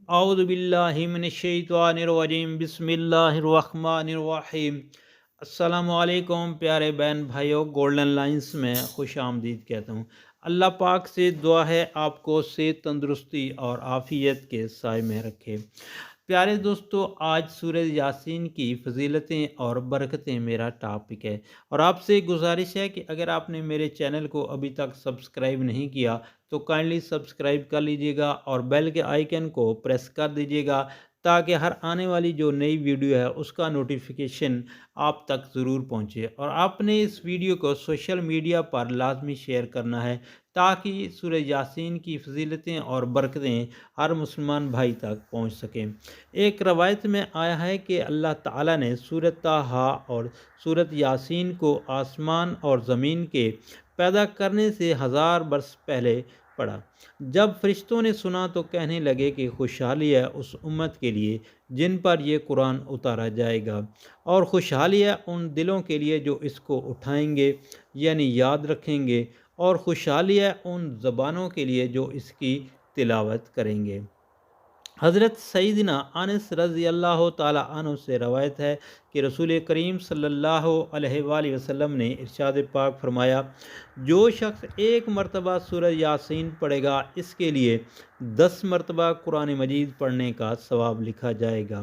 اعوذ باللہ من الشیطان الرجیم، بسم اللہ الرحمن الرحیم۔ السلام علیکم پیارے بہن بھائیوں، گولڈن لائنز میں خوش آمدید کہتا ہوں۔ اللہ پاک سے دعا ہے آپ کو صحت، تندرستی اور عافیت کے سائے میں رکھے۔ پیارے دوستو، آج سورہ یاسین کی فضیلتیں اور برکتیں میرا ٹاپک ہے، اور آپ سے گزارش ہے کہ اگر آپ نے میرے چینل کو ابھی تک سبسکرائب نہیں کیا تو کائنڈلی سبسکرائب کر لیجئے گا اور بیل کے آئیکن کو پریس کر دیجئے گا، تاکہ ہر آنے والی جو نئی ویڈیو ہے اس کا نوٹیفیکیشن آپ تک ضرور پہنچے۔ اور آپ نے اس ویڈیو کو سوشل میڈیا پر لازمی شیئر کرنا ہے، تاکہ سورہ یاسین کی فضیلتیں اور برکتیں ہر مسلمان بھائی تک پہنچ سکیں۔ ایک روایت میں آیا ہے کہ اللہ تعالیٰ نے سورۃ طٰہٰ اور سورۃ یاسین کو آسمان اور زمین کے پیدا کرنے سے 1000 برس پہلے پڑھا۔ جب فرشتوں نے سنا تو کہنے لگے کہ خوشحالی ہے اس امت کے لیے جن پر یہ قرآن اتارا جائے گا، اور خوشحالی ہے ان دلوں کے لیے جو اس کو اٹھائیں گے، یعنی یاد رکھیں گے، اور خوشحالی ہے ان زبانوں کے لیے جو اس کی تلاوت کریں گے۔ حضرت سیدنا انس رضی اللہ تعالی عنہ سے روایت ہے کہ رسول کریم صلی اللہ علیہ وآلہ وسلم نے ارشاد پاک فرمایا، جو شخص ایک مرتبہ سورہ یاسین پڑھے گا اس کے لیے 10 مرتبہ قرآن مجید پڑھنے کا ثواب لکھا جائے گا۔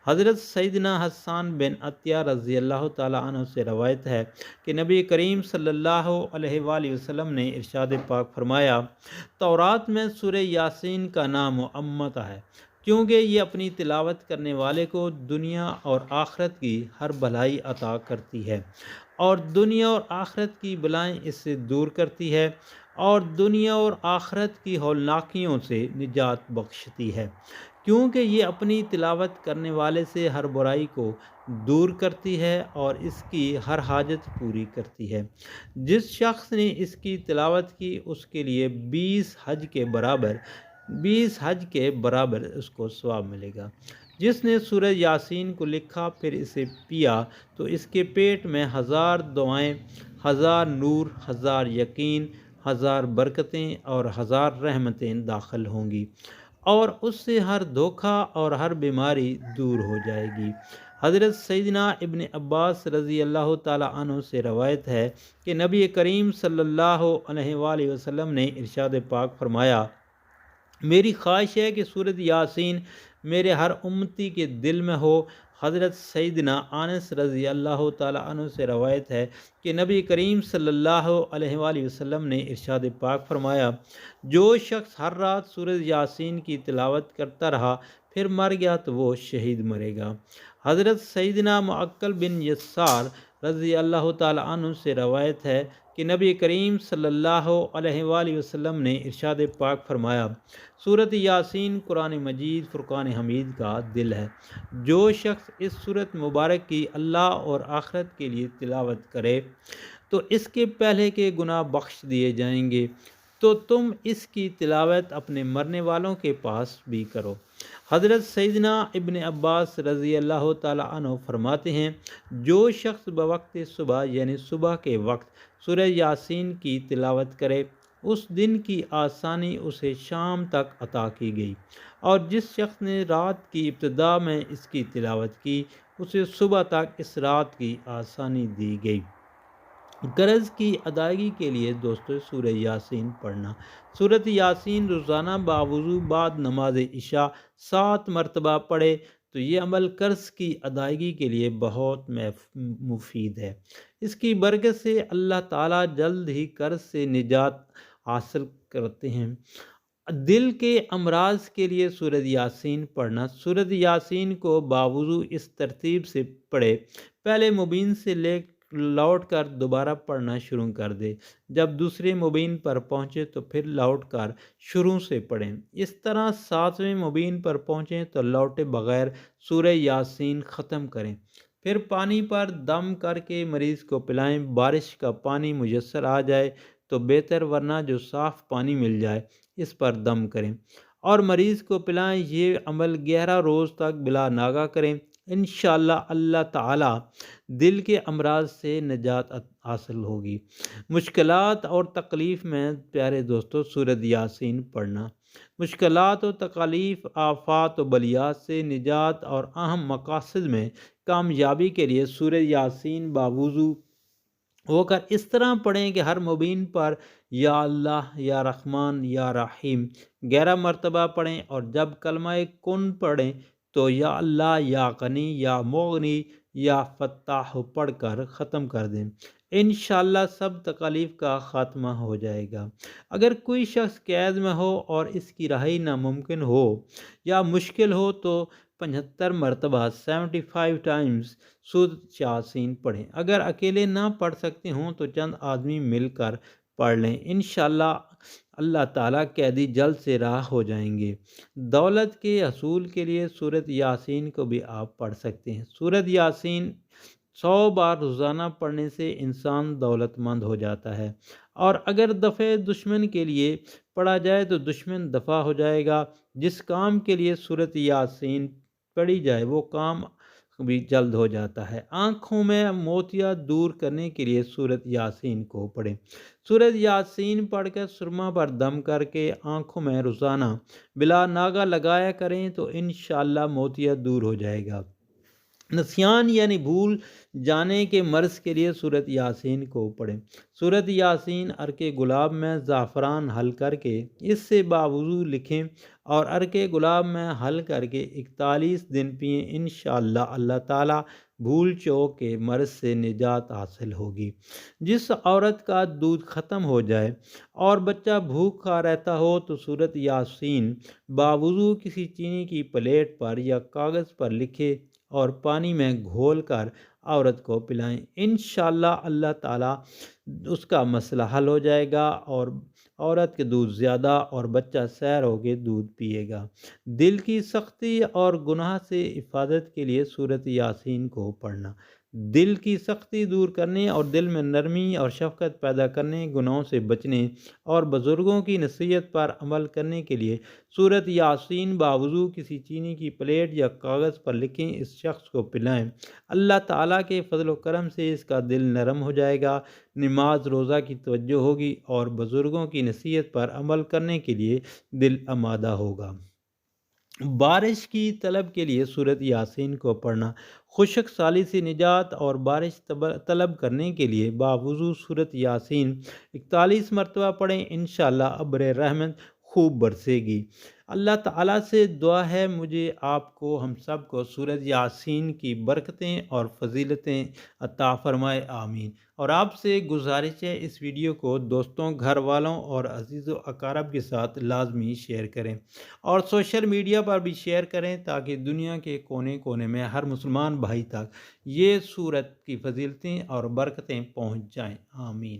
حضرت سیدنا حسان بن عطیہ رضی اللہ تعالی عنہ سے روایت ہے کہ نبی کریم صلی اللہ علیہ وآلہ وسلم نے ارشاد پاک فرمایا، تورات میں سورہ یاسین کا نام معمت ہے، کیونکہ یہ اپنی تلاوت کرنے والے کو دنیا اور آخرت کی ہر بھلائی عطا کرتی ہے، اور دنیا اور آخرت کی بلائیں اس سے دور کرتی ہے، اور دنیا اور آخرت کی ہولناکیوں سے نجات بخشتی ہے، کیونکہ یہ اپنی تلاوت کرنے والے سے ہر برائی کو دور کرتی ہے اور اس کی ہر حاجت پوری کرتی ہے۔ جس شخص نے اس کی تلاوت کی اس کے لیے 20 حج کے برابر اس کو ثواب ملے گا۔ جس نے سورہ یاسین کو لکھا پھر اسے پیا تو اس کے پیٹ میں 1000 دعائیں، 1000 نور، 1000 یقین، 1000 برکتیں اور 1000 رحمتیں داخل ہوں گی، اور اس سے ہر دھوکہ اور ہر بیماری دور ہو جائے گی۔ حضرت سیدنا ابن عباس رضی اللہ تعالی عنہ سے روایت ہے کہ نبی کریم صلی اللہ علیہ وآلہ وسلم نے ارشاد پاک فرمایا، میری خواہش ہے کہ سورۃ یاسین میرے ہر امتی کے دل میں ہو۔ حضرت سیدنا انس رضی اللہ تعالی عنہ سے روایت ہے کہ نبی کریم صلی اللہ علیہ وآلہ وسلم نے ارشاد پاک فرمایا، جو شخص ہر رات سورۃ یاسین کی تلاوت کرتا رہا پھر مر گیا تو وہ شہید مرے گا۔ حضرت سیدنا معقل بن یسار رضی اللہ تعالی عنہ سے روایت ہے کہ نبی کریم صلی اللہ علیہ وآلہ وسلم نے ارشاد پاک فرمایا، سورۃ یاسین قرآن مجید فرقان حمید کا دل ہے۔ جو شخص اس سورۃ مبارک کی اللہ اور آخرت کے لیے تلاوت کرے تو اس کے پہلے کے گناہ بخش دیے جائیں گے، تو تم اس کی تلاوت اپنے مرنے والوں کے پاس بھی کرو۔ حضرت سیدنا ابن عباس رضی اللہ تعالی عنہ فرماتے ہیں، جو شخص بوقت صبح یعنی صبح کے وقت سورہ یاسین کی تلاوت کرے اس دن کی آسانی اسے شام تک عطا کی گئی، اور جس شخص نے رات کی ابتدا میں اس کی تلاوت کی اسے صبح تک اس رات کی آسانی دی گئی۔ قرض کی ادائیگی کے لیے دوستو سورہ یاسین پڑھنا۔ سورۃ یاسین روزانہ باوضو بعد نماز عشاء 7 مرتبہ پڑھے تو یہ عمل قرض کی ادائیگی کے لیے بہت مفید ہے۔ اس کی برکت سے اللہ تعالیٰ جلد ہی قرض سے نجات حاصل کرتے ہیں۔ دل کے امراض کے لیے سورۃ یاسین پڑھنا۔ سورۃ یاسین کو باوضو اس ترتیب سے پڑھے، پہلے مبین سے لوٹ کر دوبارہ پڑھنا شروع کر دے، جب دوسرے مبین پر پہنچے تو پھر لوٹ کر شروع سے پڑھیں، اس طرح 7ویں مبین پر پہنچیں تو لوٹے بغیر سورہ یاسین ختم کریں، پھر پانی پر دم کر کے مریض کو پلائیں۔ بارش کا پانی میسر آ جائے تو بہتر، ورنہ جو صاف پانی مل جائے اس پر دم کریں اور مریض کو پلائیں۔ یہ عمل 11 روز تک بلا ناغہ کریں، انشاءاللہ اللہ تعالی دل کے امراض سے نجات حاصل ہوگی۔ مشکلات اور تکلیف میں پیارے دوستو سورۃ یاسین پڑھنا۔ مشکلات و تکالیف، آفات و بلیات سے نجات اور اہم مقاصد میں کامیابی کے لیے سورہ یاسین باوضو ہو کر اس طرح پڑھیں کہ ہر مبین پر یا اللہ، یا رحمان، یا رحیم 11 مرتبہ پڑھیں، اور جب کلمہ کن پڑھیں تو یا اللہ، یا غنی، یا مغنی، یا فتاح پڑھ کر ختم کر دیں۔ انشاءاللہ سب تکالیف کا خاتمہ ہو جائے گا۔ اگر کوئی شخص قید میں ہو اور اس کی رہائی ناممکن ہو یا مشکل ہو تو 75 مرتبہ 75 ٹائمز سورۃ یاسین پڑھیں۔ اگر اکیلے نہ پڑھ سکتے ہوں تو چند آدمی مل کر پڑھ لیں، انشاءاللہ اللہ تعالیٰ قیدی جلد سے رہا ہو جائیں گے۔ دولت کے حصول کے لیے سورۃ یاسین کو بھی آپ پڑھ سکتے ہیں۔ سورۃ یاسین 100 بار روزانہ پڑھنے سے انسان دولت مند ہو جاتا ہے، اور اگر دفع دشمن کے لیے پڑھا جائے تو دشمن دفع ہو جائے گا۔ جس کام کے لیے سورۃ یاسین پڑھی جائے وہ کام بھی جلد ہو جاتا ہے۔ آنکھوں میں موتیا دور کرنے کے لیے سورۃ یاسین کو پڑھیں۔ سورۃ یاسین پڑھ کر سرما پر دم کر کے آنکھوں میں روزانہ بلا ناگا لگایا کریں تو انشاءاللہ موتیا دور ہو جائے گا۔ نسیان یعنی بھول جانے کے مرض کے لیے سورۃ یاسین کو پڑھیں۔ سورۃ یاسین عرق گلاب میں زعفران حل کر کے اس سے باوضو لکھیں اور عرق گلاب میں حل کر کے 41 دن پئیں، انشاءاللہ اللہ تعالیٰ بھول چوک کے مرض سے نجات حاصل ہوگی۔ جس عورت کا دودھ ختم ہو جائے اور بچہ بھوکا رہتا ہو تو سورۃ یاسین باوضو کسی چینی کی پلیٹ پر یا کاغذ پر لکھے اور پانی میں گھول کر عورت کو پلائیں، انشاءاللہ اللہ تعالیٰ اس کا مسئلہ حل ہو جائے گا اور عورت کے دودھ زیادہ اور بچہ سیر ہو کے دودھ پیے گا۔ دل کی سختی اور گناہ سے حفاظت کے لیے سورۃ یاسین کو پڑھنا، دل کی سختی دور کرنے اور دل میں نرمی اور شفقت پیدا کرنے، گناہوں سے بچنے اور بزرگوں کی نصیحت پر عمل کرنے کے لیے سورۃ یاسین باوضو کسی چینی کی پلیٹ یا کاغذ پر لکھیں، اس شخص کو پلائیں، اللہ تعالیٰ کے فضل و کرم سے اس کا دل نرم ہو جائے گا، نماز روزہ کی توجہ ہوگی اور بزرگوں کی نصیحت پر عمل کرنے کے لیے دل آمادہ ہوگا۔ بارش کی طلب کے لیے سورۃ یاسین کو پڑھنا، خشک سالی سے نجات اور بارش طلب کرنے کے لیے باوضو سورۃ یاسین 41 مرتبہ پڑھیں، انشاءاللہ ابر رحمت خوب برسے گی۔ اللہ تعالیٰ سے دعا ہے مجھے، آپ کو، ہم سب کو سورۃ یاسین کی برکتیں اور فضیلتیں عطا فرمائے، آمین۔ اور آپ سے گزارش ہے اس ویڈیو کو دوستوں، گھر والوں اور عزیز و اقارب کے ساتھ لازمی شیئر کریں اور سوشل میڈیا پر بھی شیئر کریں تاکہ دنیا کے کونے کونے میں ہر مسلمان بھائی تک یہ سورت کی فضیلتیں اور برکتیں پہنچ جائیں، آمین۔